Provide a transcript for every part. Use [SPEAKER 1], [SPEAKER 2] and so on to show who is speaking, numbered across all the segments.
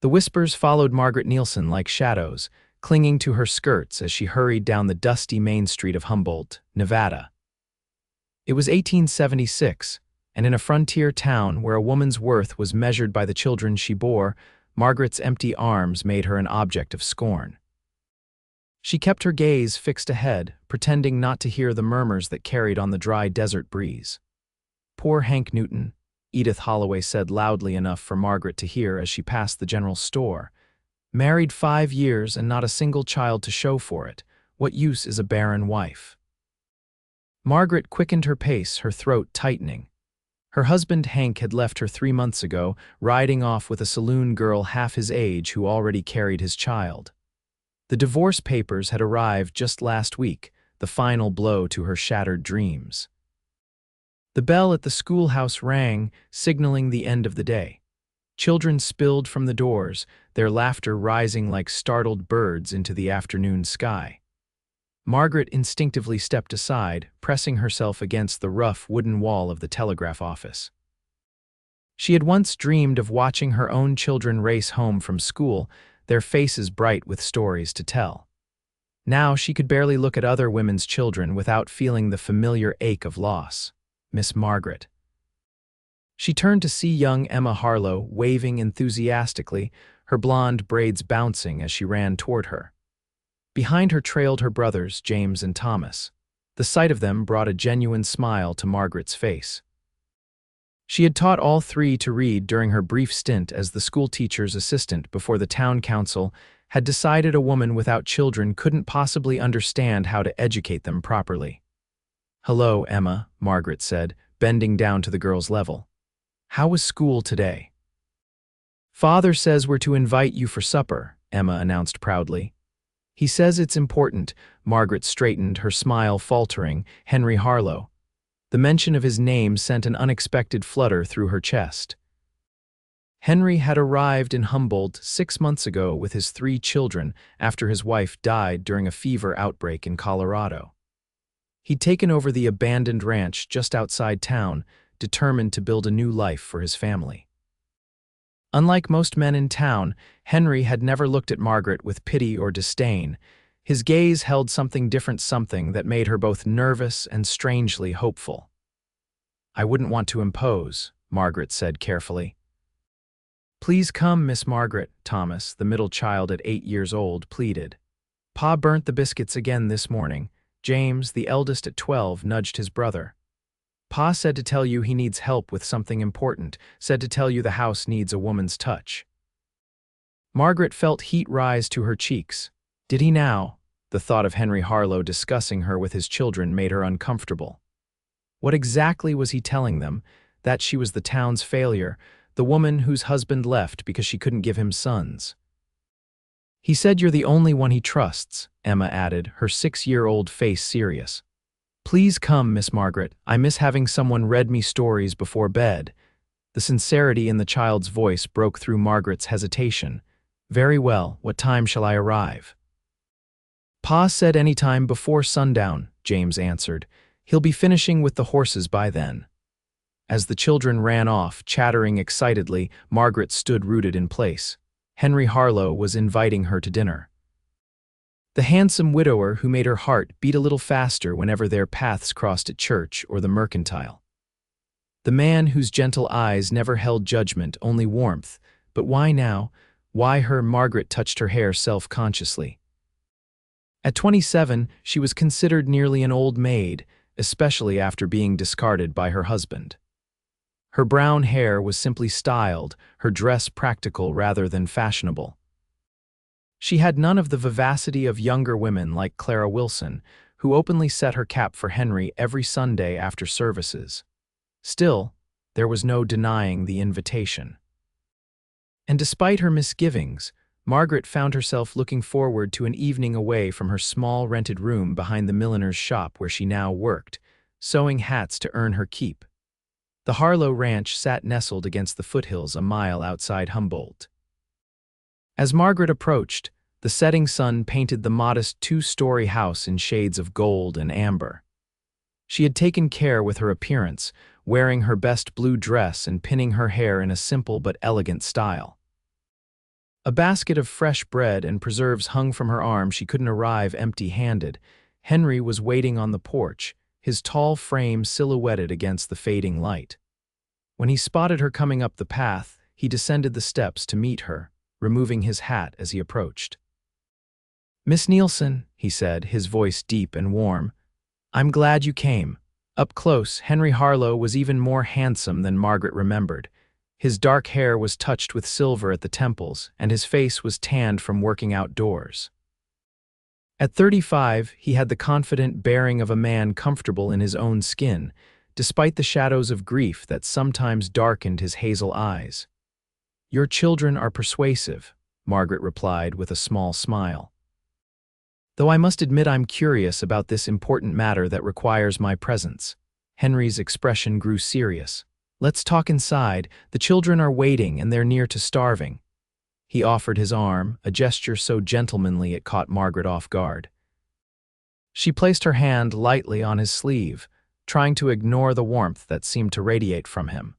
[SPEAKER 1] The whispers followed Margaret Nielsen like shadows, clinging to her skirts as she hurried down the dusty main street of Humboldt, Nevada. It was 1876, and in a frontier town where a woman's worth was measured by the children she bore, Margaret's empty arms made her an object of scorn. She kept her gaze fixed ahead, pretending not to hear the murmurs that carried on the dry desert breeze. "Poor Hank Newton," Edith Holloway said loudly enough for Margaret to hear as she passed the general store. "Married 5 years and not a single child to show for it. What use is a barren wife?" Margaret quickened her pace, her throat tightening. Her husband Hank had left her 3 months ago, riding off with a saloon girl half his age who already carried his child. The divorce papers had arrived just last week, the final blow to her shattered dreams. The bell at the schoolhouse rang, signaling the end of the day. Children spilled from the doors, their laughter rising like startled birds into the afternoon sky. Margaret instinctively stepped aside, pressing herself against the rough wooden wall of the telegraph office. She had once dreamed of watching her own children race home from school, their faces bright with stories to tell. Now she could barely look at other women's children without feeling the familiar ache of loss. Miss Margaret. She turned to see young Emma Harlow waving enthusiastically, her blonde braids bouncing as she ran toward her. Behind her trailed her brothers, James and Thomas. The sight of them brought a genuine smile to Margaret's face. She had taught all three to read during her brief stint as the schoolteacher's assistant before the town council had decided a woman without children couldn't possibly understand how to educate them properly. "Hello, Emma," Margaret said, bending down to the girl's level. "How was school today?" "Father says we're to invite you for supper," Emma announced proudly. "He says it's important," Margaret straightened, her smile faltering. "Henry Harlow." The mention of his name sent an unexpected flutter through her chest. Henry had arrived in Humboldt 6 months ago with his 3 children after his wife died during a fever outbreak in Colorado. He'd taken over the abandoned ranch just outside town, determined to build a new life for his family. Unlike most men in town, Henry had never looked at Margaret with pity or disdain. His gaze held something different, something that made her both nervous and strangely hopeful. "I wouldn't want to impose," Margaret said carefully. "Please come, Miss Margaret," Thomas, the middle child at 8 years old, pleaded. "Pa burnt the biscuits again this morning." James, the eldest at 12, nudged his brother. "Pa said to tell you he needs help with something important, said to tell you the house needs a woman's touch." Margaret felt heat rise to her cheeks. Did he now? The thought of Henry Harlow discussing her with his children made her uncomfortable. What exactly was he telling them? That she was the town's failure, the woman whose husband left because she couldn't give him sons. "He said you're the only one he trusts," Emma added, her 6-year-old face serious. "Please come, Miss Margaret. I miss having someone read me stories before bed." The sincerity in the child's voice broke through Margaret's hesitation. "Very well, what time shall I arrive?" "Pa said any time before sundown," James answered. "He'll be finishing with the horses by then." As the children ran off, chattering excitedly, Margaret stood rooted in place. Henry Harlow was inviting her to dinner. The handsome widower who made her heart beat a little faster whenever their paths crossed at church or the Mercantile. The man whose gentle eyes never held judgment, only warmth. But why now? Why her? Margaret touched her hair self-consciously. At 27, she was considered nearly an old maid, especially after being discarded by her husband. Her brown hair was simply styled, her dress practical rather than fashionable. She had none of the vivacity of younger women like Clara Wilson, who openly set her cap for Henry every Sunday after services. Still, there was no denying the invitation. And despite her misgivings, Margaret found herself looking forward to an evening away from her small rented room behind the milliner's shop where she now worked, sewing hats to earn her keep. The Harlow Ranch sat nestled against the foothills a mile outside Humboldt. As Margaret approached, the setting sun painted the modest 2-story house in shades of gold and amber. She had taken care with her appearance, wearing her best blue dress and pinning her hair in a simple but elegant style. A basket of fresh bread and preserves hung from her arm. She couldn't arrive empty-handed. Henry was waiting on the porch, his tall frame silhouetted against the fading light. When he spotted her coming up the path, he descended the steps to meet her, removing his hat as he approached. "Miss Nielsen," he said, his voice deep and warm, "I'm glad you came." Up close, Henry Harlow was even more handsome than Margaret remembered. His dark hair was touched with silver at the temples, and his face was tanned from working outdoors. At 35, he had the confident bearing of a man comfortable in his own skin, despite the shadows of grief that sometimes darkened his hazel eyes. "Your children are persuasive," Margaret replied with a small smile. "Though I must admit I'm curious about this important matter that requires my presence." Henry's expression grew serious. "Let's talk inside. The children are waiting and they're near to starving." He offered his arm, a gesture so gentlemanly it caught Margaret off guard. She placed her hand lightly on his sleeve, trying to ignore the warmth that seemed to radiate from him.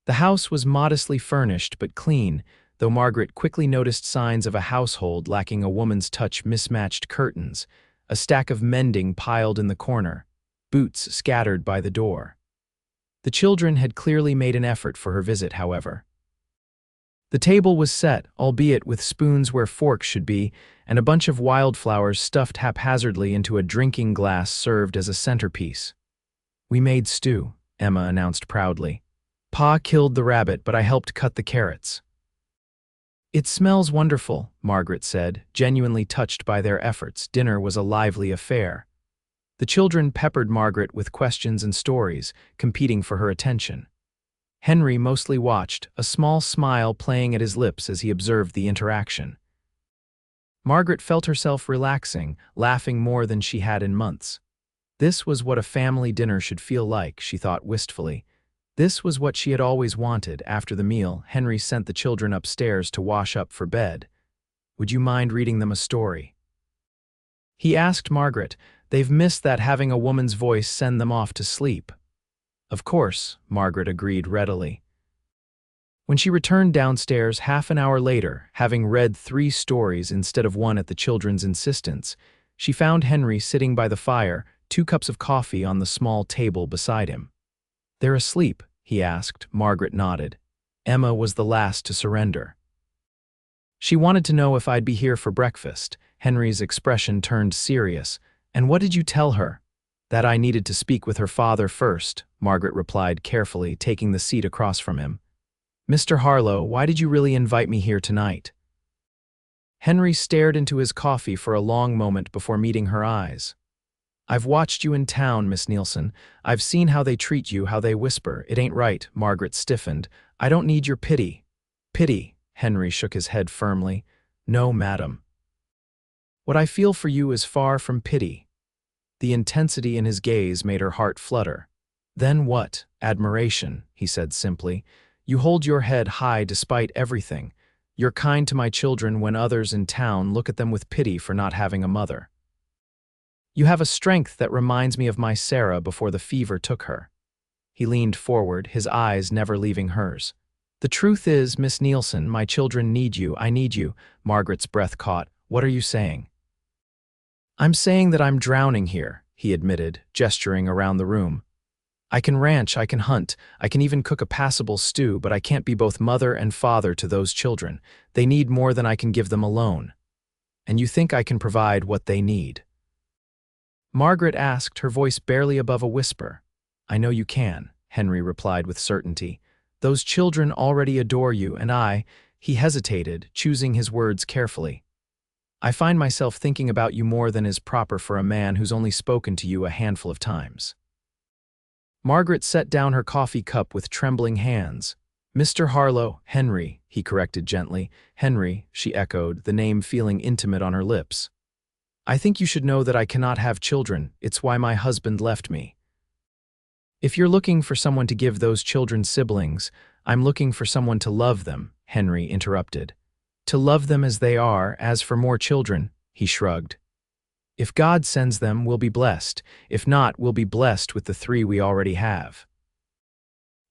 [SPEAKER 1] The house was modestly furnished but clean, though Margaret quickly noticed signs of a household lacking a woman's touch: mismatched curtains, a stack of mending piled in the corner, boots scattered by the door. The children had clearly made an effort for her visit, however. The table was set, albeit with spoons where forks should be, and a bunch of wildflowers stuffed haphazardly into a drinking glass served as a centerpiece. "We made stew," Emma announced proudly. "Pa killed the rabbit, but I helped cut the carrots." "It smells wonderful," Margaret said, genuinely touched by their efforts. Dinner was a lively affair. The children peppered Margaret with questions and stories, competing for her attention. Henry mostly watched, a small smile playing at his lips as he observed the interaction. Margaret felt herself relaxing, laughing more than she had in months. This was what a family dinner should feel like, she thought wistfully. This was what she had always wanted. After the meal, Henry sent the children upstairs to wash up for bed. "Would you mind reading them a story?" he asked Margaret. "They've missed that having a woman's voice send them off to sleep." "Of course," Margaret agreed readily. When she returned downstairs half an hour later, having read 3 stories instead of 1 at the children's insistence, she found Henry sitting by the fire, 2 cups of coffee on the small table beside him. "They're asleep?" he asked. Margaret nodded. Emma was the last to surrender. "She wanted to know if I'd be here for breakfast." Henry's expression turned serious. "And what did you tell her?" "That I needed to speak with her father first," Margaret replied carefully, taking the seat across from him. "Mr. Harlow, why did you really invite me here tonight?" Henry stared into his coffee for a long moment before meeting her eyes. "I've watched you in town, Miss Nielsen. I've seen how they treat you, how they whisper. It ain't right." Margaret stiffened. "I don't need your pity." "Pity?" Henry shook his head firmly. "No, madam. What I feel for you is far from pity." The intensity in his gaze made her heart flutter. "Then what?" "Admiration," he said simply. "You hold your head high despite everything. You're kind to my children when others in town look at them with pity for not having a mother. You have a strength that reminds me of my Sarah before the fever took her." He leaned forward, his eyes never leaving hers. "The truth is, Miss Nielsen, my children need you. I need you." Margaret's breath caught. "What are you saying?" "I'm saying that I'm drowning here," he admitted, gesturing around the room. "I can ranch, I can hunt, I can even cook a passable stew, but I can't be both mother and father to those children. They need more than I can give them alone. And you think I can provide what they need?" Margaret asked, her voice barely above a whisper. "I know you can," Henry replied with certainty. "Those children already adore you, and he hesitated, choosing his words carefully. "I find myself thinking about you more than is proper for a man who's only spoken to you a handful of times." Margaret set down her coffee cup with trembling hands. "Mr. Harlow," "Henry," he corrected gently. "Henry," she echoed, the name feeling intimate on her lips. "I think you should know that I cannot have children. It's why my husband left me." "If you're looking for someone to give those children siblings, I'm looking for someone to love them," Henry interrupted. "To love them as they are. As for more children," he shrugged. "If God sends them, we'll be blessed. If not, we'll be blessed with the 3 we already have."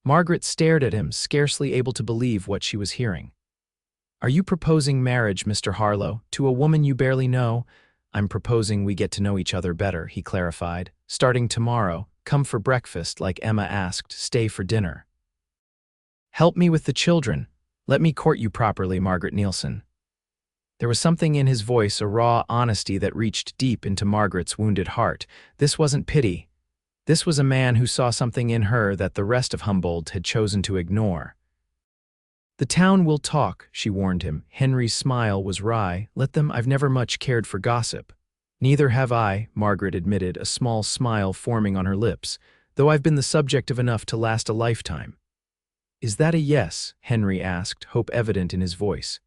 [SPEAKER 1] Margaret stared at him, scarcely able to believe what she was hearing. Are you proposing marriage, Mr. Harlow, to a woman you barely know? I'm proposing we get to know each other better, he clarified. Starting tomorrow, come for breakfast like Emma asked, stay for dinner. Help me with the children. Let me court you properly, Margaret Nielsen. There was something in his voice, a raw honesty that reached deep into Margaret's wounded heart. This wasn't pity. This was a man who saw something in her that the rest of Humboldt had chosen to ignore. The town will talk, she warned him. Henry's smile was wry. Let them, I've never much cared for gossip. Neither have I, Margaret admitted, a small smile forming on her lips, though I've been the subject of enough to last a lifetime. Is that a yes? Henry asked, hope evident in his voice.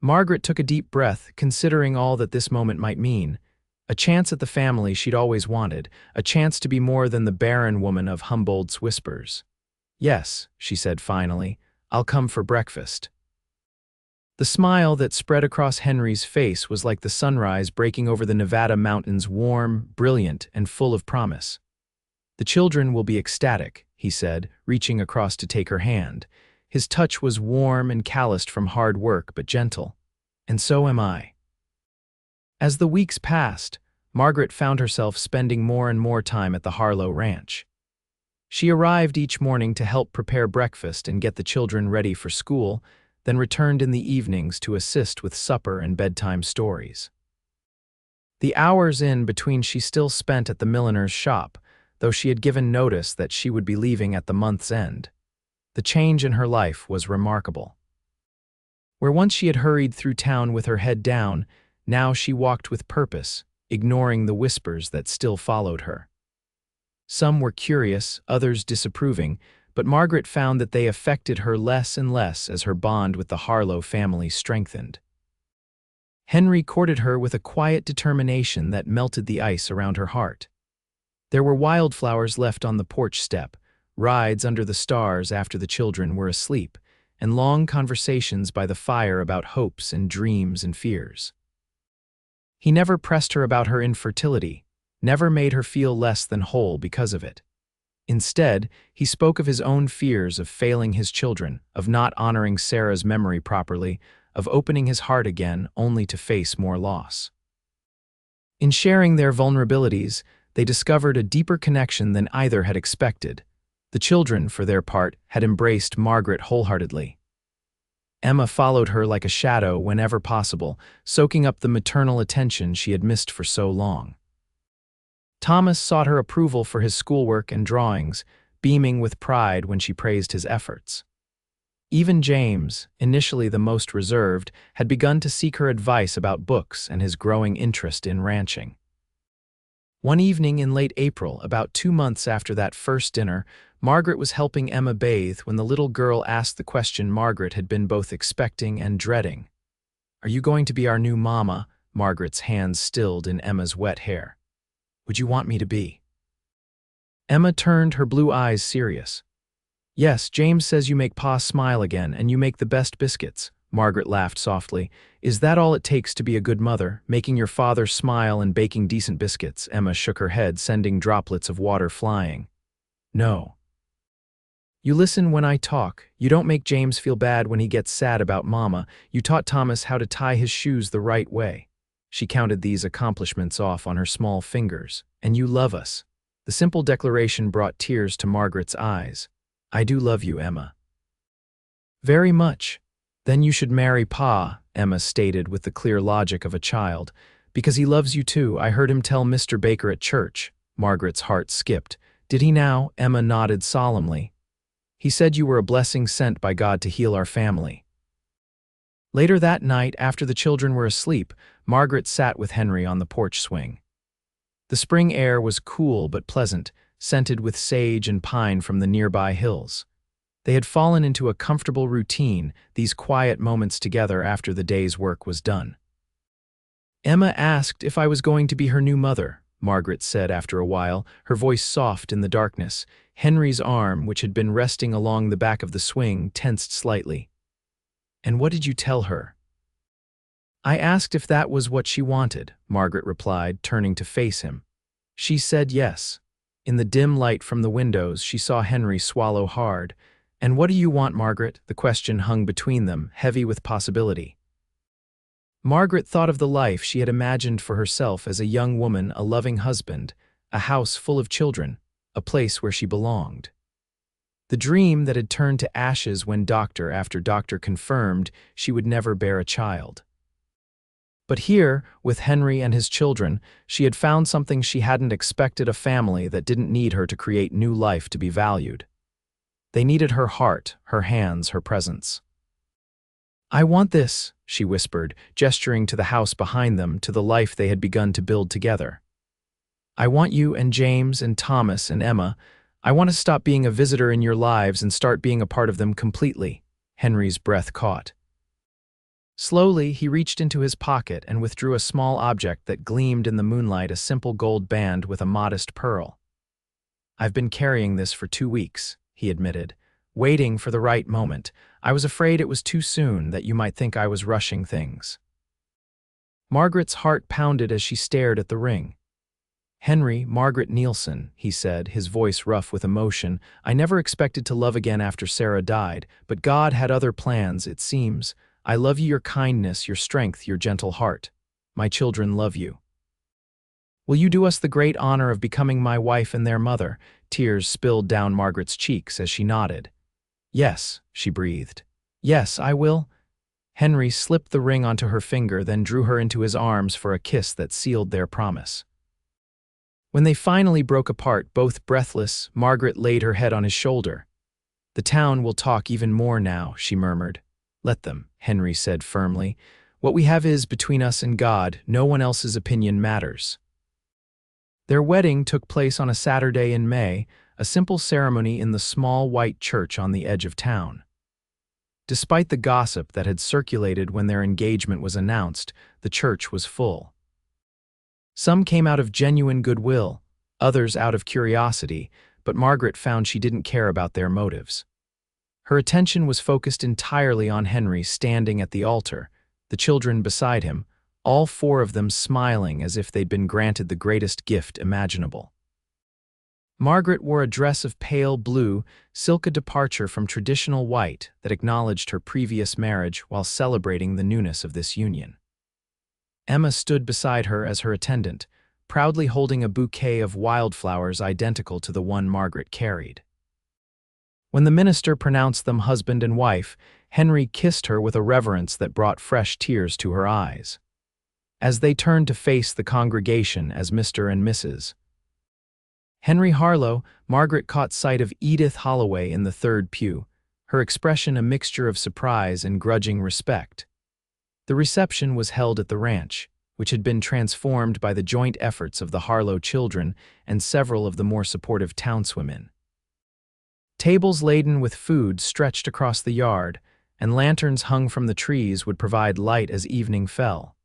[SPEAKER 1] Margaret took a deep breath, considering all that this moment might mean. A chance at the family she'd always wanted, a chance to be more than the barren woman of Humboldt's whispers. Yes, she said finally, I'll come for breakfast. The smile that spread across Henry's face was like the sunrise breaking over the Nevada mountains, warm, brilliant, and full of promise. The children will be ecstatic, he said, reaching across to take her hand. His touch was warm and calloused from hard work, but gentle. And so am I. As the weeks passed, Margaret found herself spending more and more time at the Harlow ranch. She arrived each morning to help prepare breakfast and get the children ready for school, then returned in the evenings to assist with supper and bedtime stories. The hours in between she still spent at the milliner's shop, though she had given notice that she would be leaving at the month's end. The change in her life was remarkable. Where once she had hurried through town with her head down, now she walked with purpose, ignoring the whispers that still followed her. Some were curious, others disapproving, but Margaret found that they affected her less and less as her bond with the Harlow family strengthened. Henry courted her with a quiet determination that melted the ice around her heart. There were wildflowers left on the porch step, rides under the stars after the children were asleep, and long conversations by the fire about hopes and dreams and fears. He never pressed her about her infertility, never made her feel less than whole because of it. Instead, he spoke of his own fears of failing his children, of not honoring Sarah's memory properly, of opening his heart again only to face more loss. In sharing their vulnerabilities, they discovered a deeper connection than either had expected. The children, for their part, had embraced Margaret wholeheartedly. Emma followed her like a shadow whenever possible, soaking up the maternal attention she had missed for so long. Thomas sought her approval for his schoolwork and drawings, beaming with pride when she praised his efforts. Even James, initially the most reserved, had begun to seek her advice about books and his growing interest in ranching. One evening in late April, about 2 months after that first dinner, Margaret was helping Emma bathe when the little girl asked the question Margaret had been both expecting and dreading. "Are you going to be our new mama?" Margaret's hands stilled in Emma's wet hair. "Would you want me to be?" Emma turned, her blue eyes serious. "Yes, James says you make Pa smile again, and you make the best biscuits." Margaret laughed softly. "Is that all it takes to be a good mother, making your father smile and baking decent biscuits?" Emma shook her head, sending droplets of water flying. "No. You listen when I talk. You don't make James feel bad when he gets sad about Mama. You taught Thomas how to tie his shoes the right way." She counted these accomplishments off on her small fingers. "And you love us." The simple declaration brought tears to Margaret's eyes. "I do love you, Emma." "Very much. Then you should marry Pa," Emma stated with the clear logic of a child. "Because he loves you too. I heard him tell Mr. Baker at church." Margaret's heart skipped. "Did he now?" Emma nodded solemnly. "He said you were a blessing sent by God to heal our family." Later that night, after the children were asleep, Margaret sat with Henry on the porch swing. The spring air was cool but pleasant, scented with sage and pine from the nearby hills. They had fallen into a comfortable routine, these quiet moments together after the day's work was done. "Emma asked if I was going to be her new mother," Margaret said after a while, her voice soft in the darkness. Henry's arm, which had been resting along the back of the swing, tensed slightly. "And what did you tell her?" "I asked if that was what she wanted," Margaret replied, turning to face him. "She said yes." In the dim light from the windows, she saw Henry swallow hard. "And what do you want, Margaret?" The question hung between them, heavy with possibility. Margaret thought of the life she had imagined for herself as a young woman, a loving husband, a house full of children, a place where she belonged. The dream that had turned to ashes when doctor after doctor confirmed she would never bear a child. But here, with Henry and his children, she had found something she hadn't expected: a family that didn't need her to create new life to be valued. They needed her heart, her hands, her presence. "I want this," she whispered, gesturing to the house behind them, to the life they had begun to build together. "I want you and James and Thomas and Emma. I want to stop being a visitor in your lives and start being a part of them completely." Henry's breath caught. Slowly, he reached into his pocket and withdrew a small object that gleamed in the moonlight, a simple gold band with a modest pearl. "I've been carrying this for 2 weeks," he admitted, "waiting for the right moment. I was afraid it was too soon, that you might think I was rushing things." Margaret's heart pounded as she stared at the ring. "Henry, Margaret Nielsen," he said, his voice rough with emotion, "I never expected to love again after Sarah died, but God had other plans, it seems. I love you, your kindness, your strength, your gentle heart. My children love you. Will you do us the great honor of becoming my wife and their mother?" Tears spilled down Margaret's cheeks as she nodded. "Yes," she breathed. "Yes, I will." Henry slipped the ring onto her finger, then drew her into his arms for a kiss that sealed their promise. When they finally broke apart, both breathless, Margaret laid her head on his shoulder. "The town will talk even more now," she murmured. "Let them," Henry said firmly. "What we have is between us and God. No one else's opinion matters." Their wedding took place on a Saturday in May, a simple ceremony in the small white church on the edge of town. Despite the gossip that had circulated when their engagement was announced, the church was full. Some came out of genuine goodwill, others out of curiosity, but Margaret found she didn't care about their motives. Her attention was focused entirely on Henry standing at the altar, the children beside him, all 4 of them smiling as if they'd been granted the greatest gift imaginable. Margaret wore a dress of pale blue, silk, a departure from traditional white that acknowledged her previous marriage while celebrating the newness of this union. Emma stood beside her as her attendant, proudly holding a bouquet of wildflowers identical to the one Margaret carried. When the minister pronounced them husband and wife, Henry kissed her with a reverence that brought fresh tears to her eyes. As they turned to face the congregation as Mr. and Mrs. Henry Harlow, Margaret caught sight of Edith Holloway in the third pew, her expression a mixture of surprise and grudging respect. The reception was held at the ranch, which had been transformed by the joint efforts of the Harlow children and several of the more supportive townswomen. Tables laden with food stretched across the yard, and lanterns hung from the trees would provide light as evening fell.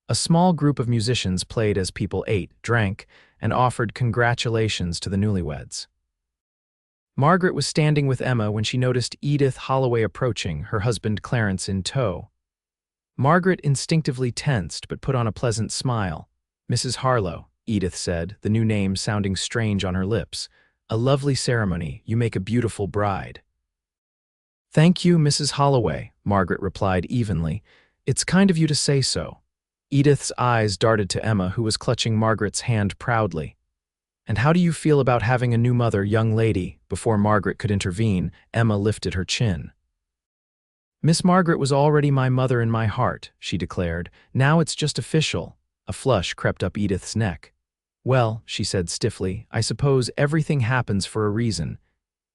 [SPEAKER 1] A small group of musicians played as people ate, drank, and offered congratulations to the newlyweds. Margaret was standing with Emma when she noticed Edith Holloway approaching, her husband Clarence in tow. Margaret instinctively tensed but put on a pleasant smile. "Mrs. Harlow," Edith said, the new name sounding strange on her lips. "A lovely ceremony. You make a beautiful bride." "Thank you, Mrs. Holloway," Margaret replied evenly. "It's kind of you to say so." Edith's eyes darted to Emma, who was clutching Margaret's hand proudly. "And how do you feel about having a new mother, young lady?" Before Margaret could intervene, Emma lifted her chin. "Miss Margaret was already my mother in my heart," she declared. "Now it's just official." A flush crept up Edith's neck. "Well," she said stiffly, "I suppose everything happens for a reason."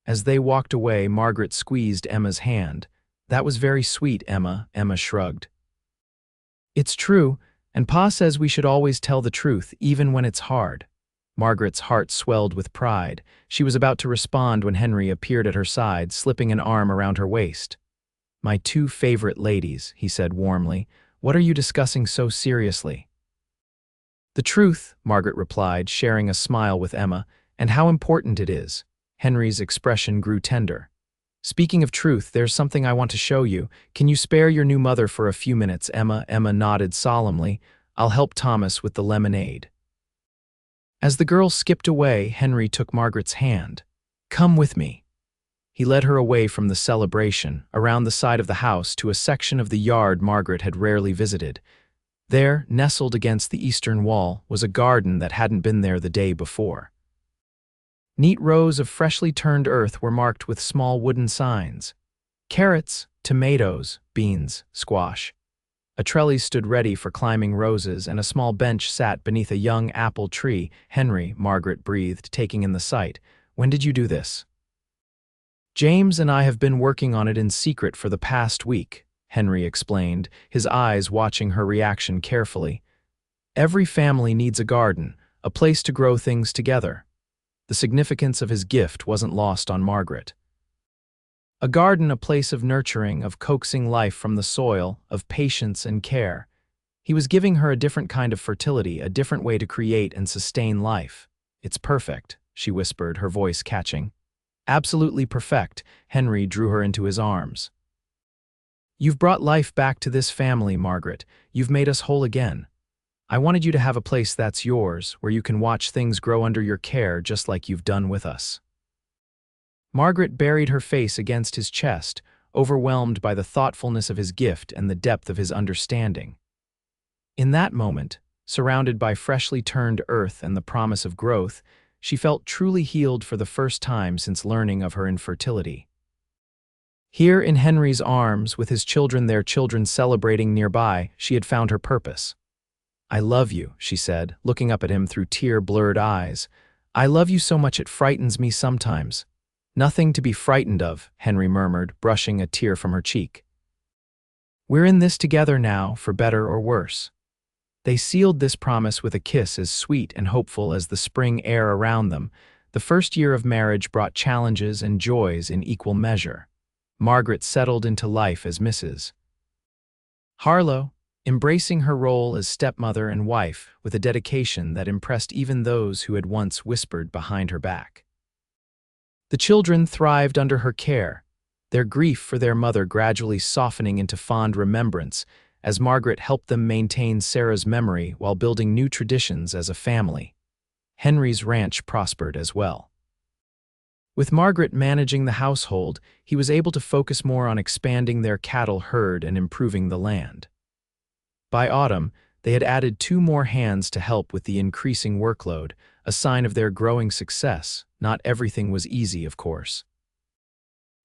[SPEAKER 1] As they walked away, Margaret squeezed Emma's hand. "That was very sweet, Emma," Emma shrugged. "It's true, and Pa says we should always tell the truth, even when it's hard." Margaret's heart swelled with pride. She was about to respond when Henry appeared at her side, slipping an arm around her waist. "My 2 favorite ladies," he said warmly. "What are you discussing so seriously?" "The truth," Margaret replied, sharing a smile with Emma, "and how important it is." Henry's expression grew tender. "Speaking of truth, there's something I want to show you. Can you spare your new mother for a few minutes, Emma?" Emma nodded solemnly. "I'll help Thomas with the lemonade." As the girl skipped away, Henry took Margaret's hand. "Come with me." He led her away from the celebration, around the side of the house to a section of the yard Margaret had rarely visited. There, nestled against the eastern wall, was a garden that hadn't been there the day before. Neat rows of freshly turned earth were marked with small wooden signs. Carrots, tomatoes, beans, squash. A trellis stood ready for climbing roses, and a small bench sat beneath a young apple tree. "Henry," Margaret breathed, taking in the sight. "When did you do this?" "James and I have been working on it in secret for the past week," Henry explained, his eyes watching her reaction carefully. "Every family needs a garden, a place to grow things together." The significance of his gift wasn't lost on Margaret. A garden, a place of nurturing, of coaxing life from the soil, of patience and care. He was giving her a different kind of fertility, a different way to create and sustain life. "It's perfect," she whispered, her voice catching. "Absolutely perfect." Henry drew her into his arms. "You've brought life back to this family, Margaret. You've made us whole again. I wanted you to have a place that's yours, where you can watch things grow under your care just like you've done with us." Margaret buried her face against his chest, overwhelmed by the thoughtfulness of his gift and the depth of his understanding. In that moment, surrounded by freshly turned earth and the promise of growth, she felt truly healed for the first time since learning of her infertility. Here in Henry's arms, with his children, their children celebrating nearby, she had found her purpose. "I love you," she said, looking up at him through tear-blurred eyes. "I love you so much it frightens me sometimes." "Nothing to be frightened of," Henry murmured, brushing a tear from her cheek. "We're in this together now, for better or worse." They sealed this promise with a kiss as sweet and hopeful as the spring air around them. The first year of marriage brought challenges and joys in equal measure. Margaret settled into life as Mrs. Harlow, embracing her role as stepmother and wife with a dedication that impressed even those who had once whispered behind her back. The children thrived under her care, their grief for their mother gradually softening into fond remembrance as Margaret helped them maintain Sarah's memory while building new traditions as a family. Henry's ranch prospered as well. With Margaret managing the household, he was able to focus more on expanding their cattle herd and improving the land. By autumn, they had added 2 more hands to help with the increasing workload, a sign of their growing success. Not everything was easy, of course.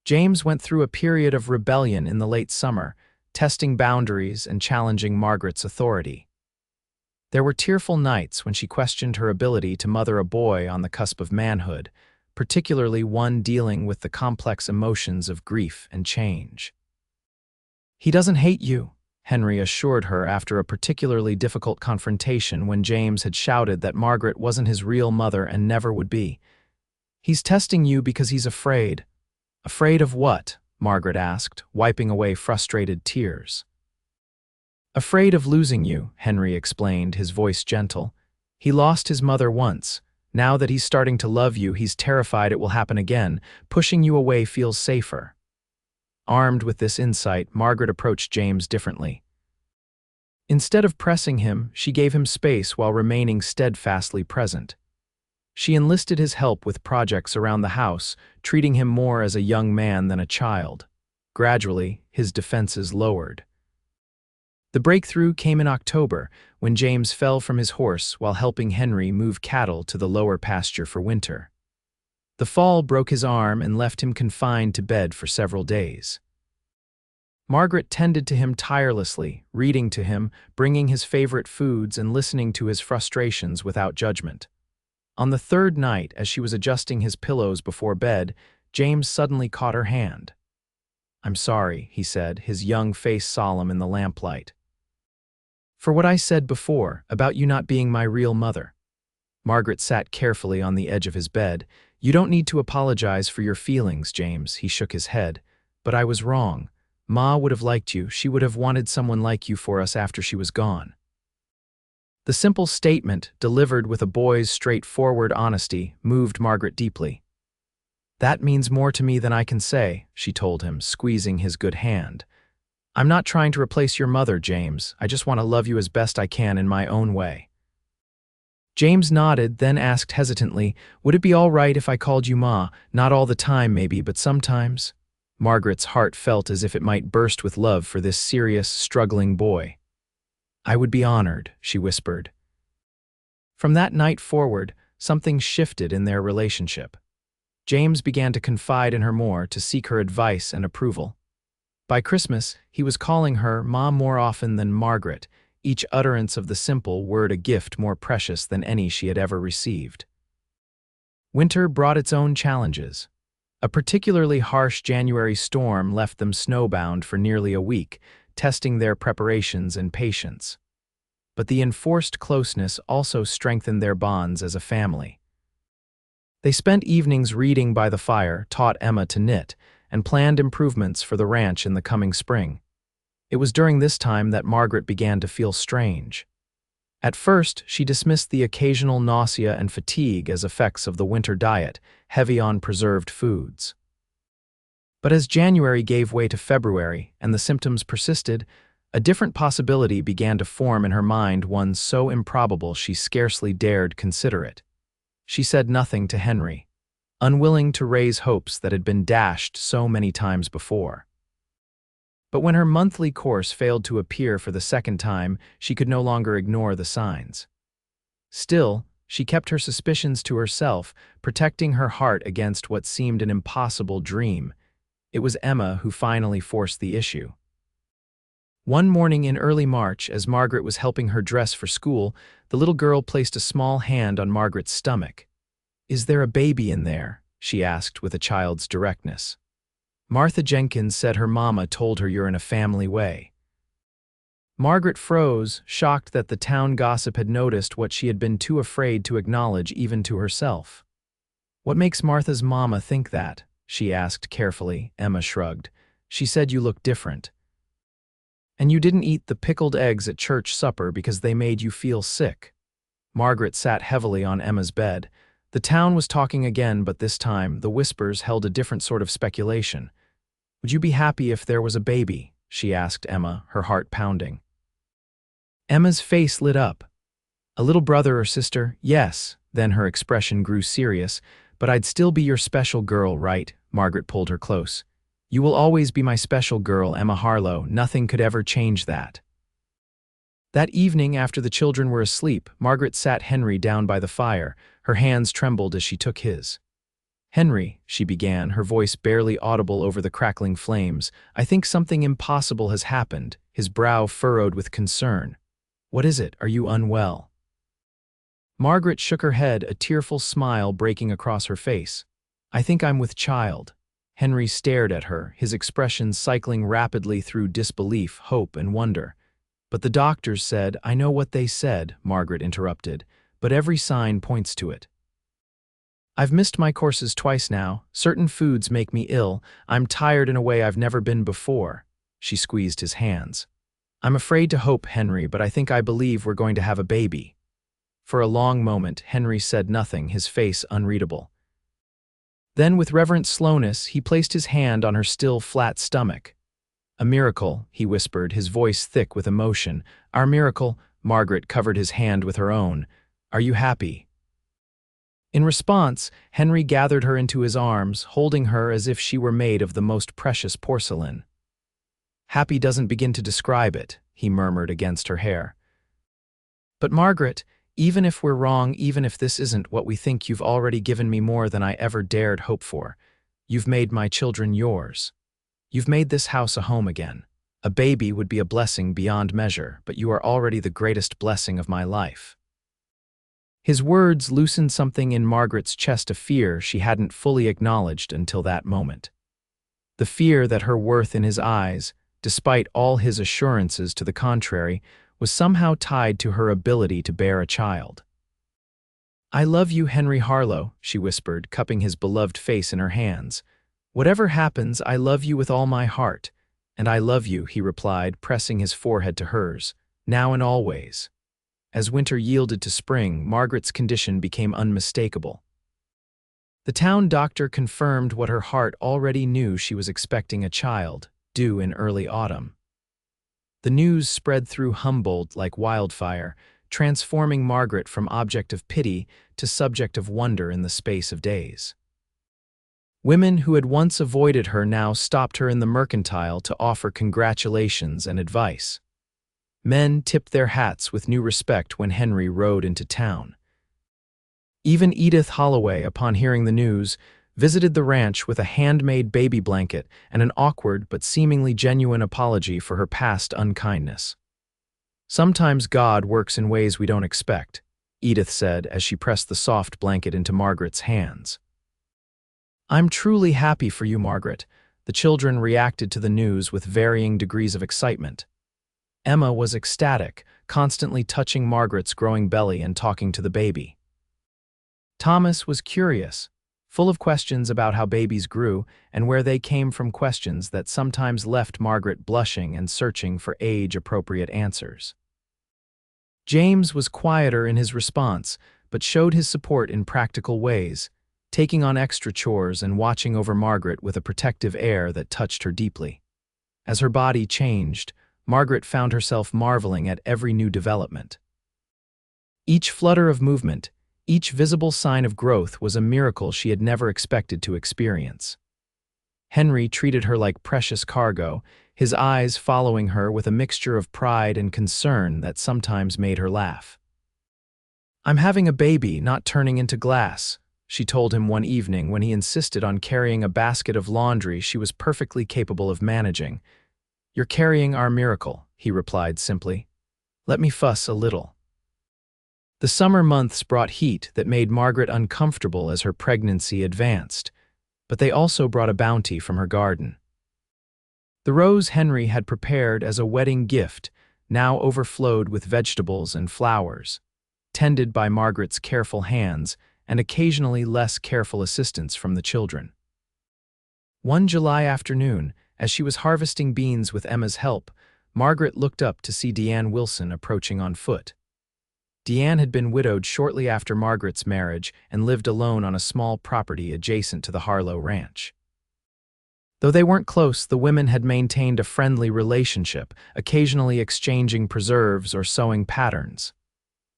[SPEAKER 1] James went through a period of rebellion in the late summer, testing boundaries and challenging Margaret's authority. There were tearful nights when she questioned her ability to mother a boy on the cusp of manhood, particularly one dealing with the complex emotions of grief and change. "He doesn't hate you," Henry assured her after a particularly difficult confrontation when James had shouted that Margaret wasn't his real mother and never would be. "He's testing you because he's afraid." "Afraid of what?" Margaret asked, wiping away frustrated tears. "Afraid of losing you," Henry explained, his voice gentle. "He lost his mother once. Now that he's starting to love you, he's terrified it will happen again. Pushing you away feels safer." Armed with this insight, Margaret approached James differently. Instead of pressing him, she gave him space while remaining steadfastly present. She enlisted his help with projects around the house, treating him more as a young man than a child. Gradually, his defenses lowered. The breakthrough came in October, when James fell from his horse while helping Henry move cattle to the lower pasture for winter. The fall broke his arm and left him confined to bed for several days. Margaret tended to him tirelessly, reading to him, bringing his favorite foods, and listening to his frustrations without judgment. On the 3rd night, as she was adjusting his pillows before bed, James suddenly caught her hand. "I'm sorry," he said, his young face solemn in the lamplight. "For what I said before, about you not being my real mother." Margaret sat carefully on the edge of his bed. "You don't need to apologize for your feelings, James," he shook his head. "But I was wrong. Ma would have liked you. She would have wanted someone like you for us after she was gone." The simple statement, delivered with a boy's straightforward honesty, moved Margaret deeply. "That means more to me than I can say," she told him, squeezing his good hand. "I'm not trying to replace your mother, James. I just want to love you as best I can in my own way." James nodded, then asked hesitantly, "Would it be all right if I called you Ma? Not all the time, maybe, but sometimes?" Margaret's heart felt as if it might burst with love for this serious, struggling boy. "I would be honored," she whispered. From that night forward, something shifted in their relationship. James began to confide in her more, to seek her advice and approval. By Christmas, he was calling her Ma more often than Margaret, each utterance of the simple word a gift more precious than any she had ever received. Winter brought its own challenges. A particularly harsh January storm left them snowbound for nearly a week, testing their preparations and patience. But the enforced closeness also strengthened their bonds as a family. They spent evenings reading by the fire, taught Emma to knit, and planned improvements for the ranch in the coming spring. It was during this time that Margaret began to feel strange. At first, she dismissed the occasional nausea and fatigue as effects of the winter diet, heavy on preserved foods. But as January gave way to February and the symptoms persisted, a different possibility began to form in her mind, one so improbable she scarcely dared consider it. She said nothing to Henry, unwilling to raise hopes that had been dashed so many times before. But when her monthly course failed to appear for the second time, she could no longer ignore the signs. Still, she kept her suspicions to herself, protecting her heart against what seemed an impossible dream. It was Emma who finally forced the issue. One morning in early March, as Margaret was helping her dress for school, the little girl placed a small hand on Margaret's stomach. "Is there a baby in there?" she asked with a child's directness. "Martha Jenkins said her mama told her you're in a family way." Margaret froze, shocked that the town gossip had noticed what she had been too afraid to acknowledge even to herself. "What makes Martha's mama think that?" she asked carefully. Emma shrugged. "She said you look different. And you didn't eat the pickled eggs at church supper because they made you feel sick." Margaret sat heavily on Emma's bed. The town was talking again, but this time the whispers held a different sort of speculation. "Would you be happy if there was a baby?" she asked Emma, her heart pounding. Emma's face lit up. "A little brother or sister? Yes." Then her expression grew serious. "But I'd still be your special girl, right?" Margaret pulled her close. "You will always be my special girl, Emma Harlow. Nothing could ever change that." That evening, after the children were asleep, Margaret sat Henry down by the fire. Her hands trembled as she took his. "Henry," she began, her voice barely audible over the crackling flames, "I think something impossible has happened," his brow furrowed with concern. "What is it? Are you unwell?" Margaret shook her head, a tearful smile breaking across her face. "I think I'm with child." Henry stared at her, his expression cycling rapidly through disbelief, hope, and wonder. "But the doctors said—" "I know what they said," Margaret interrupted, "but every sign points to it. I've missed my courses twice now. Certain foods make me ill. I'm tired in a way I've never been before." She squeezed his hands. "I'm afraid to hope, Henry, but I believe we're going to have a baby." For a long moment, Henry said nothing, his face unreadable. Then, with reverent slowness, he placed his hand on her still, flat stomach. "A miracle," he whispered, his voice thick with emotion. "Our miracle." Margaret covered his hand with her own. "Are you happy?" In response, Henry gathered her into his arms, holding her as if she were made of the most precious porcelain. "Happy doesn't begin to describe it," he murmured against her hair. "But Margaret, even if we're wrong, even if this isn't what we think, you've already given me more than I ever dared hope for. You've made my children yours. You've made this house a home again. A baby would be a blessing beyond measure, but you are already the greatest blessing of my life." His words loosened something in Margaret's chest, a fear she hadn't fully acknowledged until that moment. The fear that her worth in his eyes, despite all his assurances to the contrary, was somehow tied to her ability to bear a child. "I love you, Henry Harlow," she whispered, cupping his beloved face in her hands. "Whatever happens, I love you with all my heart." "And I love you," he replied, pressing his forehead to hers, "now and always." As winter yielded to spring, Margaret's condition became unmistakable. The town doctor confirmed what her heart already knew: she was expecting a child, due in early autumn. The news spread through Humboldt like wildfire, transforming Margaret from object of pity to subject of wonder in the space of days. Women who had once avoided her now stopped her in the mercantile to offer congratulations and advice. Men tipped their hats with new respect when Henry rode into town. Even Edith Holloway, upon hearing the news, visited the ranch with a handmade baby blanket and an awkward but seemingly genuine apology for her past unkindness. "Sometimes God works in ways we don't expect," Edith said as she pressed the soft blanket into Margaret's hands. "I'm truly happy for you, Margaret." The children reacted to the news with varying degrees of excitement. Emma was ecstatic, constantly touching Margaret's growing belly and talking to the baby. Thomas was curious, full of questions about how babies grew and where they came from, questions that sometimes left Margaret blushing and searching for age-appropriate answers. James was quieter in his response, but showed his support in practical ways, taking on extra chores and watching over Margaret with a protective air that touched her deeply. As her body changed, Margaret found herself marveling at every new development. Each flutter of movement, each visible sign of growth was a miracle she had never expected to experience. Henry treated her like precious cargo, his eyes following her with a mixture of pride and concern that sometimes made her laugh. "I'm having a baby, not turning into glass," she told him one evening when he insisted on carrying a basket of laundry she was perfectly capable of managing. "You're carrying our miracle," he replied simply. "Let me fuss a little." The summer months brought heat that made Margaret uncomfortable as her pregnancy advanced, but they also brought a bounty from her garden. The rose Henry had prepared as a wedding gift now overflowed with vegetables and flowers, tended by Margaret's careful hands and occasionally less careful assistance from the children. One July afternoon, as she was harvesting beans with Emma's help, Margaret looked up to see Deanne Wilson approaching on foot. Deanne had been widowed shortly after Margaret's marriage and lived alone on a small property adjacent to the Harlow ranch. Though they weren't close, the women had maintained a friendly relationship, occasionally exchanging preserves or sewing patterns.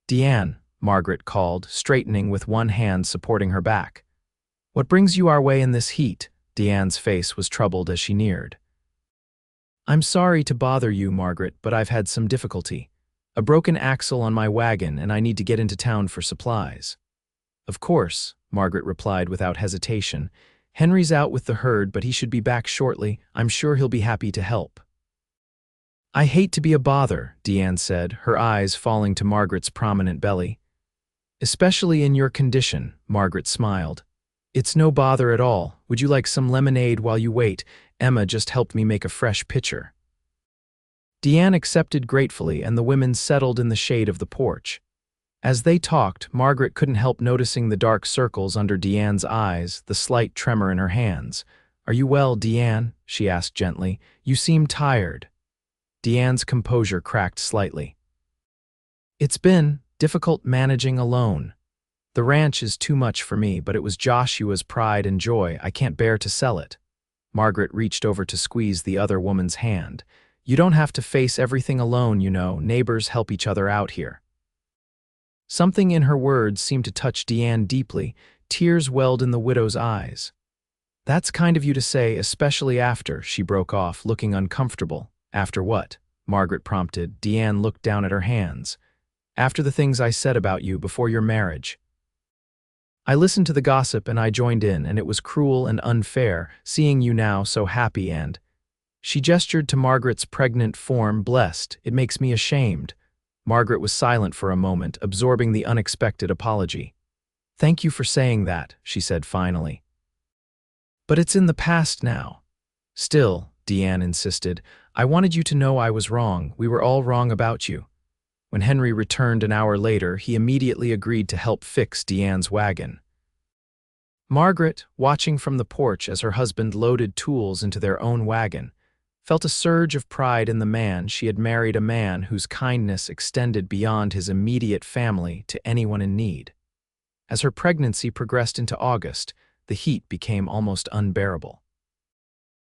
[SPEAKER 1] "Deanne," Margaret called, straightening with one hand supporting her back. "What brings you our way in this heat?" Deanne's face was troubled as she neared. "I'm sorry to bother you, Margaret, but I've had some difficulty. A broken axle on my wagon and I need to get into town for supplies." "Of course," Margaret replied without hesitation. "Henry's out with the herd, but he should be back shortly. I'm sure he'll be happy to help." "I hate to be a bother," Deanne said, her eyes falling to Margaret's prominent belly. "Especially in your condition," Margaret smiled. "It's no bother at all. Would you like some lemonade while you wait? Emma just helped me make a fresh pitcher." Deanne accepted gratefully, and the women settled in the shade of the porch. As they talked, Margaret couldn't help noticing the dark circles under Deanne's eyes, the slight tremor in her hands. "Are you well, Deanne?" she asked gently. "You seem tired." Deanne's composure cracked slightly. "It's been difficult managing alone. The ranch is too much for me, but it was Joshua's pride and joy. I can't bear to sell it." Margaret reached over to squeeze the other woman's hand. "You don't have to face everything alone, you know. Neighbors help each other out here." Something in her words seemed to touch Deanne deeply. Tears welled in the widow's eyes. "That's kind of you to say, especially after," she broke off, looking uncomfortable. "After what?" Margaret prompted. Deanne looked down at her hands. "After the things I said about you before your marriage. I listened to the gossip and I joined in, and it was cruel and unfair, seeing you now so happy and—" She gestured to Margaret's pregnant form. "Blessed, it makes me ashamed." Margaret was silent for a moment, absorbing the unexpected apology. "Thank you for saying that," she said finally. "But it's in the past now." "Still," Deanne insisted, "I wanted you to know I was wrong. We were all wrong about you." When Henry returned an hour later, he immediately agreed to help fix Deanne's wagon. Margaret, watching from the porch as her husband loaded tools into their own wagon, felt a surge of pride in the man. She had married a man whose kindness extended beyond his immediate family to anyone in need. As her pregnancy progressed into August, the heat became almost unbearable.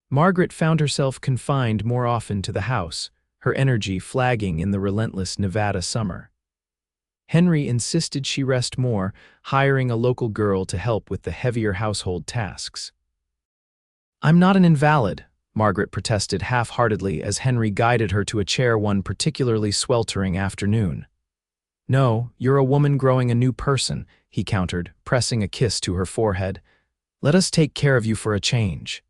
[SPEAKER 1] Margaret found herself confined more often to the house, her energy flagging in the relentless Nevada summer. Henry insisted she rest more, hiring a local girl to help with the heavier household tasks. "I'm not an invalid," Margaret protested half-heartedly as Henry guided her to a chair one particularly sweltering afternoon. "No, you're a woman growing a new person," he countered, pressing a kiss to her forehead. "Let us take care of you for a change."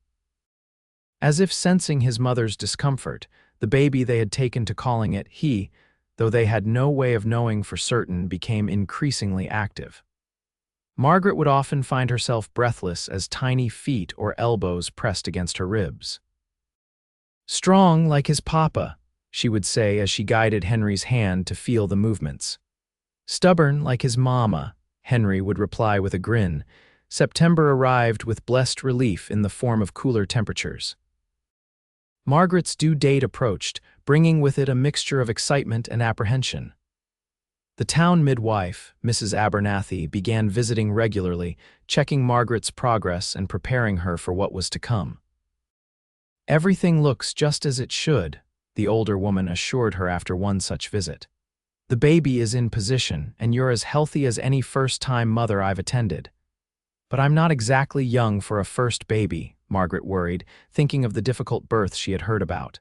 [SPEAKER 1] As if sensing his mother's discomfort, the baby they had taken to calling it he, though they had no way of knowing for certain, became increasingly active. Margaret would often find herself breathless as tiny feet or elbows pressed against her ribs. "Strong like his papa," she would say as she guided Henry's hand to feel the movements. "Stubborn like his mama," Henry would reply with a grin. September arrived with blessed relief in the form of cooler temperatures. Margaret's due date approached, bringing with it a mixture of excitement and apprehension. The town midwife, Mrs. Abernathy, began visiting regularly, checking Margaret's progress and preparing her for what was to come. "Everything looks just as it should," the older woman assured her after one such visit. "The baby is in position, and you're as healthy as any first-time mother I've attended." "But I'm not exactly young for a first baby," Margaret worried, thinking of the difficult birth she had heard about.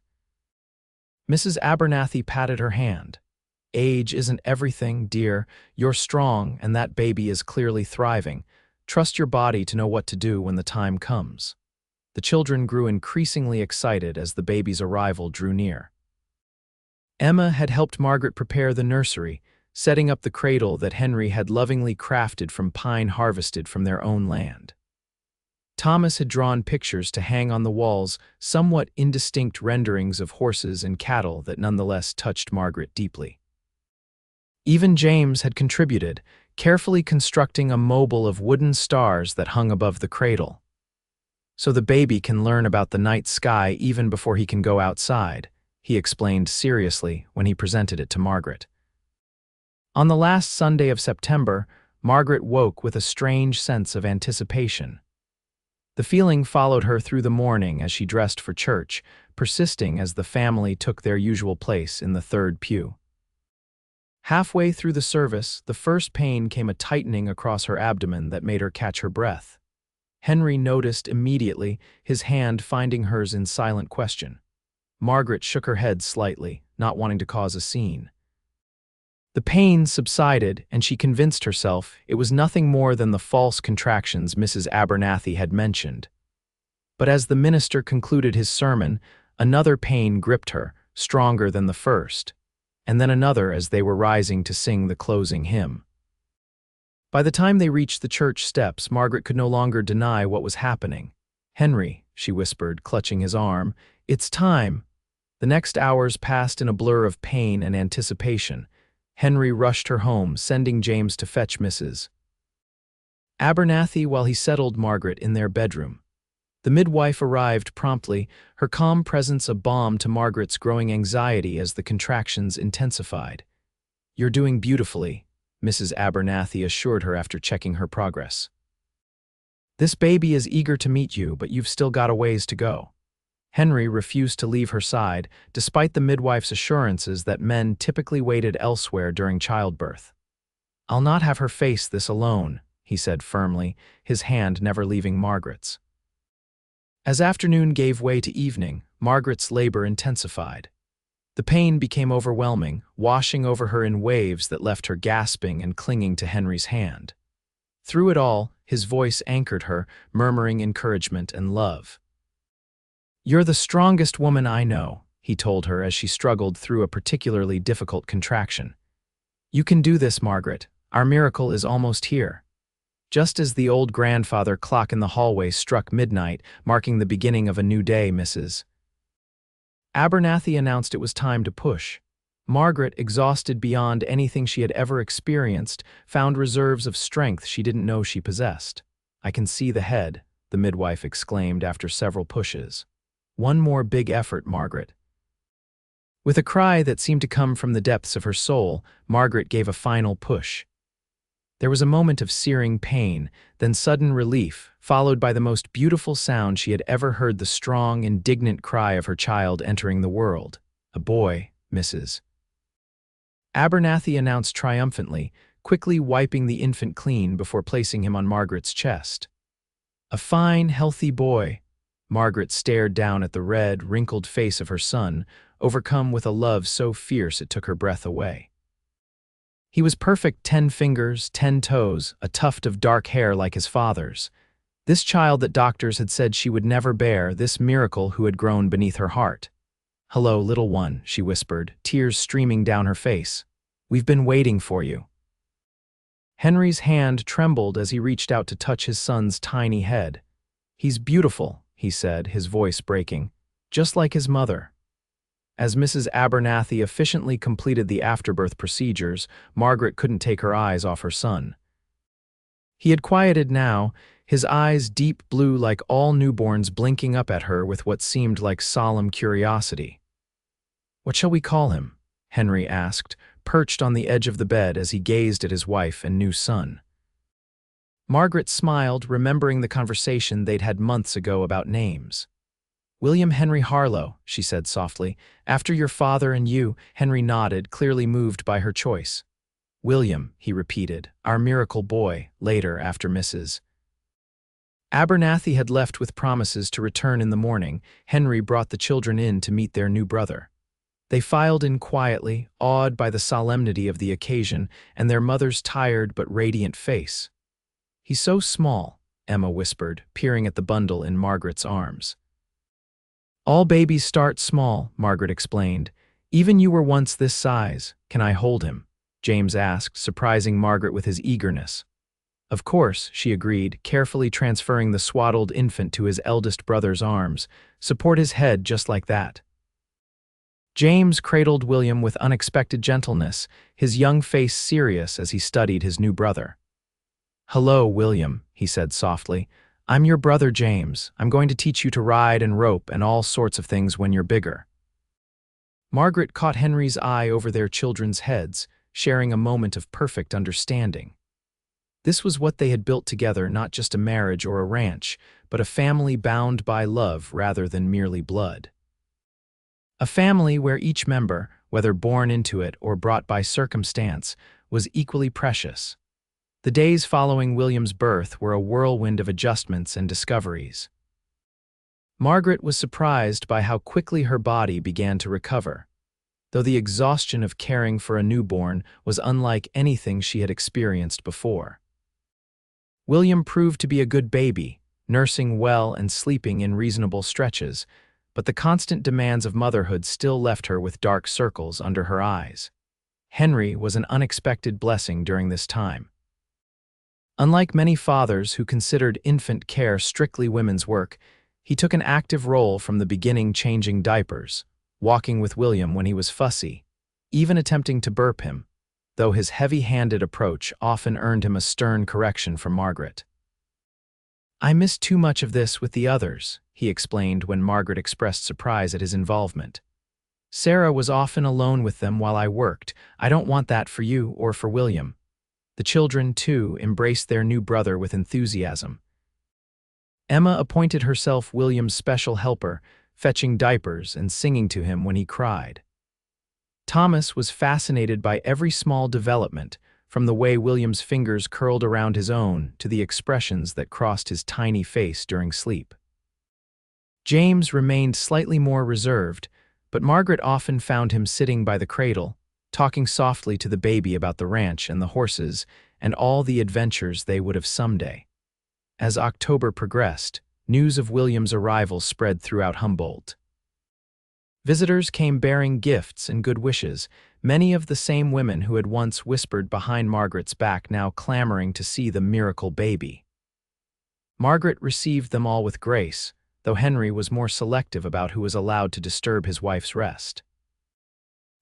[SPEAKER 1] Mrs. Abernathy patted her hand. "Age isn't everything, dear. You're strong, and that baby is clearly thriving. Trust your body to know what to do when the time comes." The children grew increasingly excited as the baby's arrival drew near. Emma had helped Margaret prepare the nursery, setting up the cradle that Henry had lovingly crafted from pine harvested from their own land. Thomas had drawn pictures to hang on the walls, somewhat indistinct renderings of horses and cattle that nonetheless touched Margaret deeply. Even James had contributed, carefully constructing a mobile of wooden stars that hung above the cradle. "So the baby can learn about the night sky even before he can go outside," he explained seriously when he presented it to Margaret. On the last Sunday of September, Margaret woke with a strange sense of anticipation. The feeling followed her through the morning as she dressed for church, persisting as the family took their usual place in the third pew. Halfway through the service, the first pain came a tightening across her abdomen that made her catch her breath. Henry noticed immediately, his hand finding hers in silent question. Margaret shook her head slightly, not wanting to cause a scene. The pain subsided, and she convinced herself it was nothing more than the false contractions Mrs. Abernathy had mentioned. But as the minister concluded his sermon, another pain gripped her, stronger than the first, and then another as they were rising to sing the closing hymn. By the time they reached the church steps, Margaret could no longer deny what was happening. "Henry," she whispered, clutching his arm, "it's time." The next hours passed in a blur of pain and anticipation. Henry rushed her home, sending James to fetch Mrs. Abernathy while he settled Margaret in their bedroom. The midwife arrived promptly, her calm presence a balm to Margaret's growing anxiety as the contractions intensified. "You're doing beautifully," Mrs. Abernathy assured her after checking her progress. "This baby is eager to meet you, but you've still got a ways to go." Henry refused to leave her side, despite the midwife's assurances that men typically waited elsewhere during childbirth. "I'll not have her face this alone," he said firmly, his hand never leaving Margaret's. As afternoon gave way to evening, Margaret's labor intensified. The pain became overwhelming, washing over her in waves that left her gasping and clinging to Henry's hand. Through it all, his voice anchored her, murmuring encouragement and love. "You're the strongest woman I know," he told her as she struggled through a particularly difficult contraction. "You can do this, Margaret. Our miracle is almost here." Just as the old grandfather clock in the hallway struck midnight, marking the beginning of a new day, Mrs. Abernathy announced it was time to push. Margaret, exhausted beyond anything she had ever experienced, found reserves of strength she didn't know she possessed. "I can see the head," the midwife exclaimed after several pushes. "One more big effort, Margaret." With a cry that seemed to come from the depths of her soul, Margaret gave a final push. There was a moment of searing pain, then sudden relief, followed by the most beautiful sound she had ever heard, the strong, indignant cry of her child entering the world. "A boy, Mrs. Abernathy announced triumphantly, quickly wiping the infant clean before placing him on Margaret's chest. A fine, healthy boy. Margaret stared down at the red, wrinkled face of her son, overcome with a love so fierce it took her breath away. He was perfect 10 fingers, 10 toes, a tuft of dark hair like his father's. This child that doctors had said she would never bear, this miracle who had grown beneath her heart. "Hello, little one," she whispered, tears streaming down her face. "We've been waiting for you." Henry's hand trembled as he reached out to touch his son's tiny head. "He's beautiful," he said, his voice breaking, "just like his mother." As Mrs. Abernathy efficiently completed the afterbirth procedures, Margaret couldn't take her eyes off her son. He had quieted now, his eyes deep blue like all newborns blinking up at her with what seemed like solemn curiosity. "What shall we call him?" Henry asked, perched on the edge of the bed as he gazed at his wife and new son. Margaret smiled, remembering the conversation they'd had months ago about names. "William Henry Harlow," she said softly. "After your father and you." Henry nodded, clearly moved by her choice. "William," he repeated, "our miracle boy," later after Mrs. Abernathy had left with promises to return in the morning. Henry brought the children in to meet their new brother. They filed in quietly, awed by the solemnity of the occasion and their mother's tired but radiant face. "He's so small," Emma whispered, peering at the bundle in Margaret's arms. "All babies start small," Margaret explained. "Even you were once this size. Can I hold him?" James asked, surprising Margaret with his eagerness. "Of course," she agreed, carefully transferring the swaddled infant to his eldest brother's arms. "Support his head just like that." James cradled William with unexpected gentleness, his young face serious as he studied his new brother. "Hello, William," he said softly. "I'm your brother James. I'm going to teach you to ride and rope and all sorts of things when you're bigger." Margaret caught Henry's eye over their children's heads, sharing a moment of perfect understanding. This was what they had built together, not just a marriage or a ranch, but a family bound by love rather than merely blood. A family where each member, whether born into it or brought by circumstance, was equally precious. The days following William's birth were a whirlwind of adjustments and discoveries. Margaret was surprised by how quickly her body began to recover, though the exhaustion of caring for a newborn was unlike anything she had experienced before. William proved to be a good baby, nursing well and sleeping in reasonable stretches, but the constant demands of motherhood still left her with dark circles under her eyes. Henry was an unexpected blessing during this time. Unlike many fathers who considered infant care strictly women's work, he took an active role from the beginning, changing diapers, walking with William when he was fussy, even attempting to burp him, though his heavy-handed approach often earned him a stern correction from Margaret. "I missed too much of this with the others," he explained when Margaret expressed surprise at his involvement. "Sarah was often alone with them while I worked. I don't want that for you or for William." The children, too, embraced their new brother with enthusiasm. Emma appointed herself William's special helper, fetching diapers and singing to him when he cried. Thomas was fascinated by every small development, from the way William's fingers curled around his own to the expressions that crossed his tiny face during sleep. James remained slightly more reserved, but Margaret often found him sitting by the cradle, talking softly to the baby about the ranch and the horses and all the adventures they would have someday. As October progressed, news of William's arrival spread throughout Humboldt. Visitors came bearing gifts and good wishes, many of the same women who had once whispered behind Margaret's back now clamoring to see the miracle baby. Margaret received them all with grace, though Henry was more selective about who was allowed to disturb his wife's rest.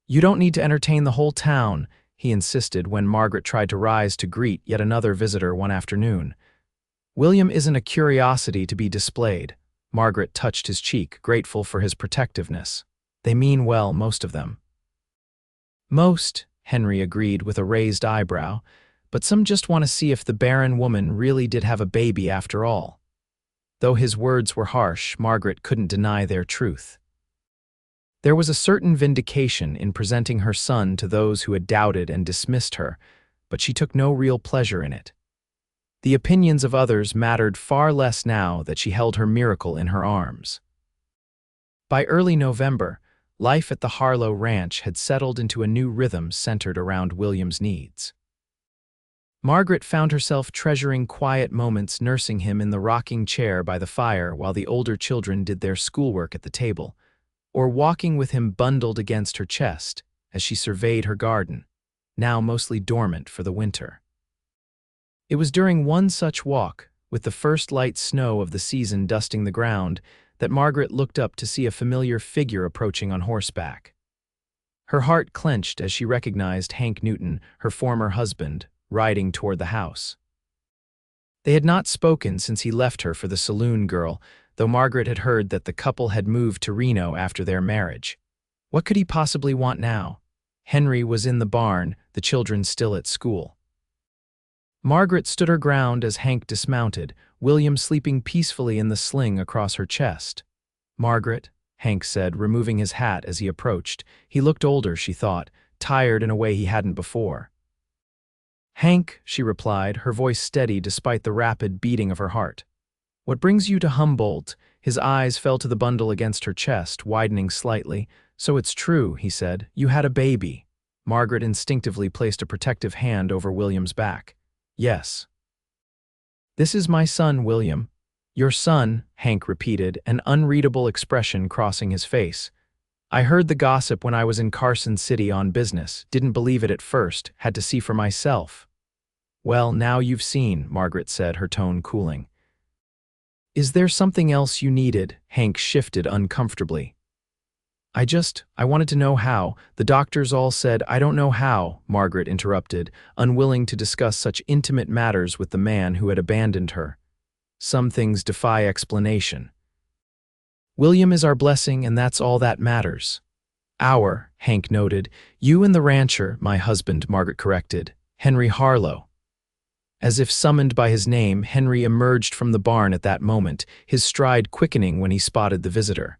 [SPEAKER 1] "You don't need to entertain the whole town," he insisted when Margaret tried to rise to greet yet another visitor one afternoon. "William isn't a curiosity to be displayed." Margaret touched his cheek, grateful for his protectiveness. "They mean well, most of them." "Most," Henry agreed with a raised eyebrow, "but some just want to see if the barren woman really did have a baby after all." Though his words were harsh, Margaret couldn't deny their truth. There was a certain vindication in presenting her son to those who had doubted and dismissed her, but she took no real pleasure in it. The opinions of others mattered far less now that she held her miracle in her arms. By early November, life at the Harlow Ranch had settled into a new rhythm centered around William's needs. Margaret found herself treasuring quiet moments nursing him in the rocking chair by the fire while the older children did their schoolwork at the table, or walking with him bundled against her chest as she surveyed her garden, now mostly dormant for the winter. It was during one such walk, with the first light snow of the season dusting the ground, that Margaret looked up to see a familiar figure approaching on horseback. Her heart clenched as she recognized Hank Newton, her former husband, riding toward the house. They had not spoken since he left her for the saloon girl, though Margaret had heard that the couple had moved to Reno after their marriage. What could he possibly want now? Henry was in the barn, the children still at school. Margaret stood her ground as Hank dismounted, William sleeping peacefully in the sling across her chest. "Margaret," Hank said, removing his hat as he approached. He looked older, she thought, tired in a way he hadn't before. "Hank," she replied, her voice steady despite the rapid beating of her heart. "What brings you to Humboldt?" His eyes fell to the bundle against her chest, widening slightly. "So it's true," he said. "You had a baby." Margaret instinctively placed a protective hand over William's back. "Yes." "This is my son, William." "Your son," Hank repeated, an unreadable expression crossing his face. "I heard the gossip when I was in Carson City on business, didn't believe it at first, had to see for myself." "Well, now you've seen," Margaret said, her tone cooling. "Is there something else you needed?" Hank shifted uncomfortably. I wanted to know how. The doctors all said, I don't know how," Margaret interrupted, unwilling to discuss such intimate matters with the man who had abandoned her. "Some things defy explanation." "William is our blessing, and that's all that matters." "Our," Hank noted. "You and the rancher," my husband, Margaret corrected. "Henry Harlow." As if summoned by his name, Henry emerged from the barn at that moment, his stride quickening when he spotted the visitor.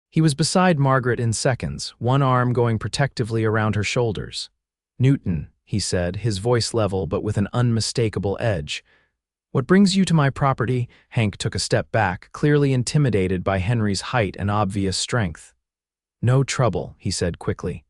[SPEAKER 1] He was beside Margaret in seconds, one arm going protectively around her shoulders. "Newton," he said, his voice level but with an unmistakable edge. "What brings you to my property?" Hank took a step back, clearly intimidated by Henry's height and obvious strength. "No trouble," he said quickly.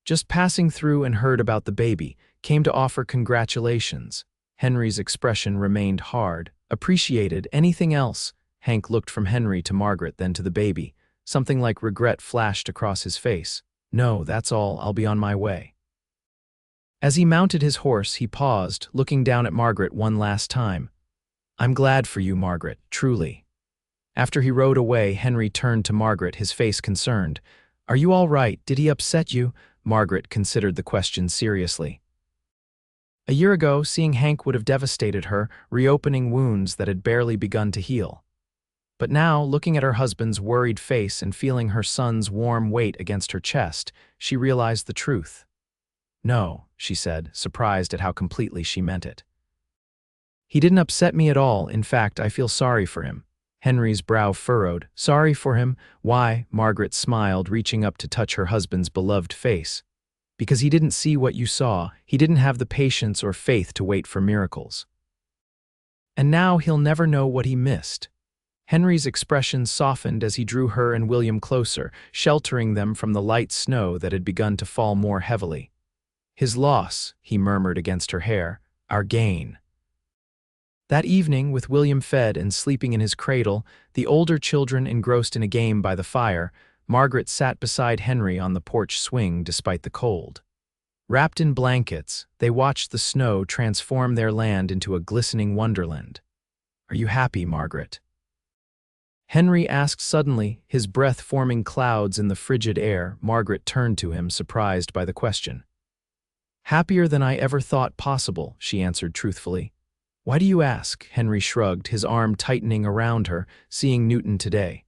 [SPEAKER 1] "Just passing through and heard about the baby. Came to offer congratulations." Henry's expression remained hard. "Appreciated. Anything else?" Hank looked from Henry to Margaret, then to the baby. Something like regret flashed across his face. "No, that's all. I'll be on my way." As he mounted his horse, he paused, looking down at Margaret one last time. "I'm glad for you, Margaret, truly." After he rode away, Henry turned to Margaret, his face concerned. "Are you all right? Did he upset you?" Margaret considered the question seriously. A year ago, seeing Hank would have devastated her, reopening wounds that had barely begun to heal. But now, looking at her husband's worried face and feeling her son's warm weight against her chest, she realized the truth. "No," she said, surprised at how completely she meant it. "He didn't upset me at all. In fact, I feel sorry for him." Henry's brow furrowed. "Sorry for him? Why?" Margaret smiled, reaching up to touch her husband's beloved face. "Because he didn't see what you saw. He didn't have the patience or faith to wait for miracles. And now he'll never know what he missed." Henry's expression softened as he drew her and William closer, sheltering them from the light snow that had begun to fall more heavily. "His loss," he murmured against her hair, "our gain." That evening, with William fed and sleeping in his cradle, the older children engrossed in a game by the fire, Margaret sat beside Henry on the porch swing despite the cold. Wrapped in blankets, they watched the snow transform their land into a glistening wonderland. "Are you happy, Margaret?" Henry asked suddenly, his breath forming clouds in the frigid air. Margaret turned to him, surprised by the question. "Happier than I ever thought possible," she answered truthfully. "Why do you ask?" Henry shrugged, his arm tightening around her, seeing Newton today.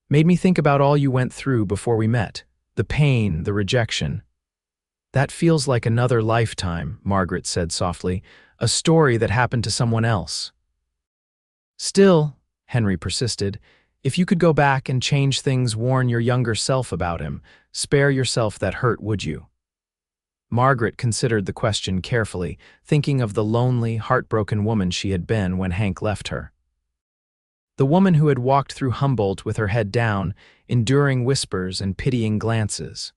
[SPEAKER 1] "Made me think about all you went through before we met. The pain, the rejection." "That feels like another lifetime," Margaret said softly. "A story that happened to someone else." "Still," Henry persisted, If you could go back and change things, warn your younger self about him, spare yourself that hurt, would you? Margaret considered the question carefully, thinking of the lonely, heartbroken woman she had been when Hank left her. The woman who had walked through Humboldt with her head down, enduring whispers and pitying glances.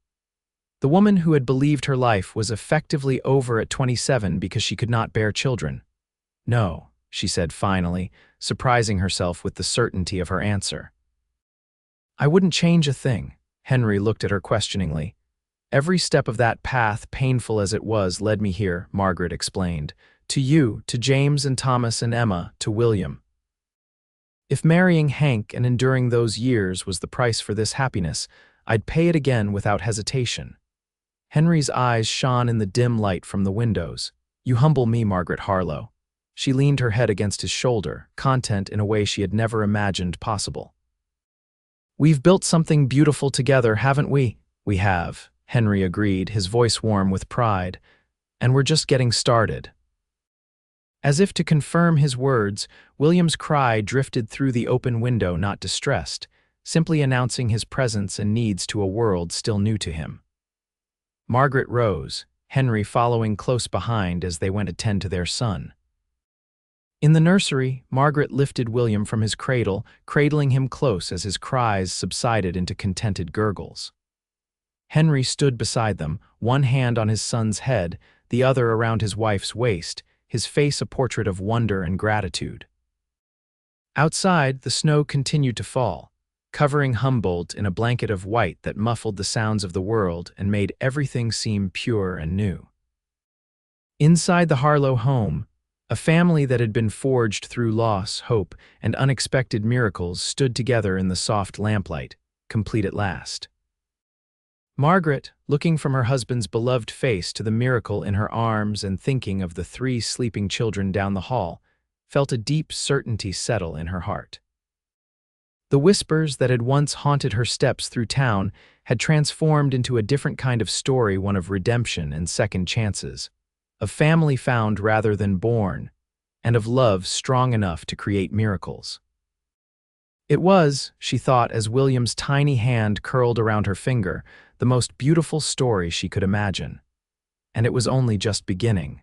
[SPEAKER 1] The woman who had believed her life was effectively over at 27 because she could not bear children. No, she said finally, surprising herself with the certainty of her answer. I wouldn't change a thing. Henry looked at her questioningly. Every step of that path, painful as it was, led me here, Margaret explained. To you, to James and Thomas and Emma, to William. If marrying Hank and enduring those years was the price for this happiness, I'd pay it again without hesitation. Henry's eyes shone in the dim light from the windows. You humble me, Margaret Harlow. She leaned her head against his shoulder, content in a way she had never imagined possible. We've built something beautiful together, haven't we? We have, Henry agreed, his voice warm with pride. And we're just getting started. As if to confirm his words, William's cry drifted through the open window, not distressed, simply announcing his presence and needs to a world still new to him. Margaret rose, Henry following close behind as they went to tend to their son. In the nursery, Margaret lifted William from his cradle, cradling him close as his cries subsided into contented gurgles. Henry stood beside them, one hand on his son's head, the other around his wife's waist, his face a portrait of wonder and gratitude. Outside, the snow continued to fall, covering Humboldt in a blanket of white that muffled the sounds of the world and made everything seem pure and new. Inside the Harlow home, a family that had been forged through loss, hope, and unexpected miracles stood together in the soft lamplight, complete at last. Margaret, looking from her husband's beloved face to the miracle in her arms and thinking of the 3 sleeping children down the hall, felt a deep certainty settle in her heart. The whispers that had once haunted her steps through town had transformed into a different kind of story, one of redemption and second chances, of family found rather than born, and of love strong enough to create miracles. It was, she thought as William's tiny hand curled around her finger, the most beautiful story she could imagine. And it was only just beginning.